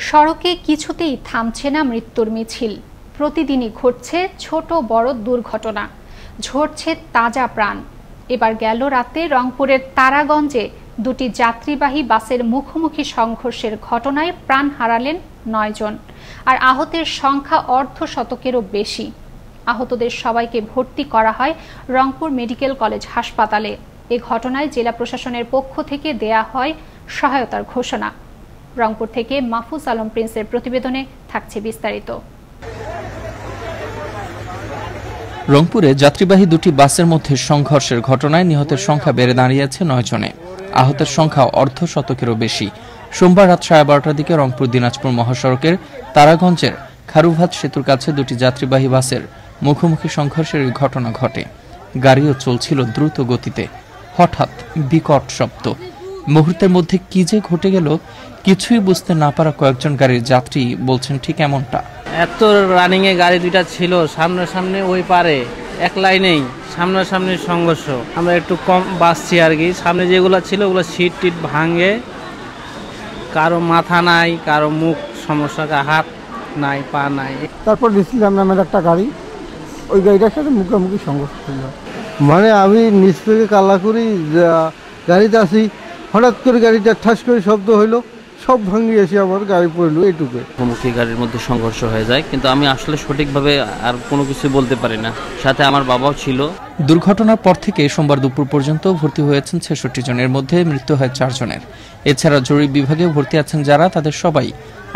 সড়কে কিছুতেই থামছে না মৃত্যুর মিছিল। প্রতিদিনই ঘটছে ছোট বড় দুর্ঘটনা, ঝরছে তাজা প্রাণ। এবার গেল রাতে রংপুরের তারাগঞ্জে দুটি যাত্রীবাহী বাসের মুখোমুখি সংঘর্ষের ঘটনায় প্রাণ হারালেন 9 জন, আর আহতের সংখ্যা অর্ধশতকেরও বেশি। আহতদের সবাইকে ভর্তি করা হয় রংপুর মেডিকেল কলেজ হাসপাতালে। এ ঘটনায় জেলা প্রশাসনের পক্ষ থেকে দেয়া হয় সহায়তার ঘোষণা। রংপুর থেকে মাহফুজ আলম প্রিন্সের প্রতিবেদনে থাকছে বিস্তারিত। রংপুরে যাত্রীবাহী দুটি বাসের মধ্যে সংঘর্ষের ঘটনায় নিহতের সংখ্যা বেড়ে দাঁড়িয়েছে 9 জনে। আহতের সংখ্যা অর্ধশতকেরও বেশি। সোমবার রাত 12:30টার দিকে রংপুর দিনাজপুর মহাসড়কের তারাগঞ্জের খারুভাত সেতুর কাছে দুটি যাত্রীবাহী বাসের মুখোমুখি সংঘর্ষের ঘটনা ঘটে। গাড়িও চলছিল দ্রুত গতিতে। হঠাৎ বিকট শব্দ। মুহূর্তের মধ্যে কি যে ঘটে গেল কিছুই বুঝতে না পারা কয়েকজন গাড়ির যাত্রী বলছেন ঠিক এমনটা। এত রানিং এ গাড়ি দুইটা ছিল, সামনে ওই পারে এক লাইনেই সামনাসামনি সংঘর্ষ। আমরা একটু কম বাসছি আর কি। সামনে যেগুলো ছিল ওগুলো সিট টিট ভাঙে, কারো মাথা নাই, কারো মুখ সমস্যা, হাত নাই, পা নাই। তারপর দেখছিলাম নামের একটা গাড়ি, ওই গাড়িটার সাথে মুখোমুখি সংঘর্ষ ছিল। মানে আমি নিচ থেকে কাল্লা করি গাড়িতে আসি, হঠাৎ করে গাড়িটা ঠাস করে শব্দ হইলো, সব ভাঙি এসে আবার গাড়ি পড়লো। এইটুকু মুখোমুখি গাড়ির মধ্যে সংঘর্ষ হয়ে যায়, কিন্তু আমি আসলে সঠিকভাবে আর কোনো কিছু বলতে পারি না। সাথে আমার বাবাও ছিল। দুর্ঘটনার পর থেকে সোমবার দুপুর পর্যন্ত ভর্তি হয়েছেন 66 জনের মধ্যে মৃত্যু হয় 4 জনের। এছাড়া জরুরি বিভাগে ভর্তি আছেন যারা, তাদের সবাই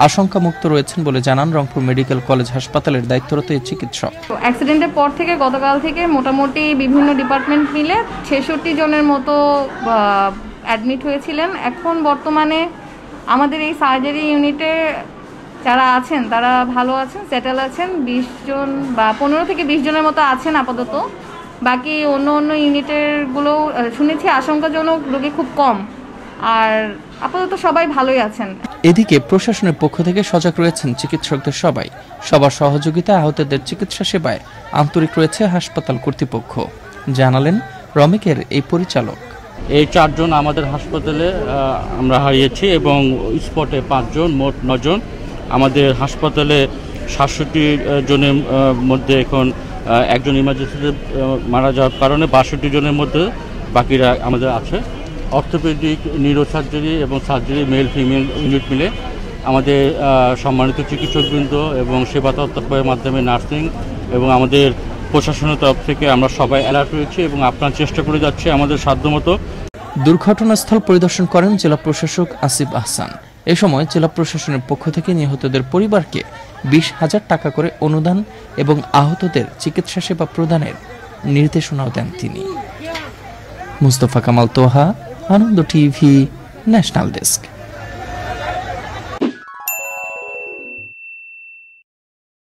আশঙ্কামুক্ত রয়েছেন বলে জানান রংপুর মেডিকেল কলেজ হাসপাতালের দায়িত্বরত এই চিকিৎসক। অ্যাক্সিডেন্টের পর থেকে গতকাল থেকে মোটামুটি বিভিন্ন ডিপার্টমেন্ট মিলে 66 জনের মতো অ্যাডমিট হয়েছিলেন। এখন বর্তমানে আমাদের এই সার্জারি ইউনিটে যারা আছেন তারা ভালো আছেন, সেটেল আছেন। 20 জন বা 15 থেকে 20 জনের মতো আছেন আপাতত। বাকি অন্য ইউনিটেরগুলো শুনেছি আশঙ্কাজনক রোগী খুব কম, আর আপাতত সবাই ভালোই আছেন। এদিকে প্রশাসনের পক্ষ থেকে সজাগ রয়েছেন চিকিৎসকদের সবাই। সবার সহযোগিতায় আহতদের চিকিৎসা সেবায় আন্তরিক রয়েছে হাসপাতাল কর্তৃপক্ষ, জানালেন রমিকের এই পরিচালক। এই 4 জন আমাদের হাসপাতালে আমরা হারিয়েছি এবং স্পটে 5 জন, মোট 9 জন। আমাদের হাসপাতালে 67 জনের মধ্যে এখন একজন ইমার্জেন্সিতে মারা যাওয়ার কারণে 62 জনের মধ্যে বাকিরা আমাদের আছে। অর্থোপেডিক, নিউরো সার্জারি এবং সার্জারি মেল ফিমেল ইউনিট মিলে আমাদের সম্মানিত চিকিৎসকবৃন্দ এবং সেবা তত্ত্বাবধানের মাধ্যমে নার্সিং এবং আমাদের প্রশাসনের তরফ থেকে আমরা সবাই অ্যালার্ট রয়েছি এবং আপনার চেষ্টা করে যাচ্ছি আমাদের সাধ্যমতো। দুর্ঘটনাস্থল পরিদর্শন করেন জেলা প্রশাসক আসিফ আহসান। এ সময় জেলা প্রশাসনের পক্ষ থেকে নিহতদের পরিবারকে 20,000 টাকা করে অনুদান এবং আহতদের চিকিৎসা সেবা প্রদানের নির্দেশনাও দেন তিনি। মুস্তফা কামাল তোহা, আনন্দ টিভি, ন্যাশনাল ডেস্ক।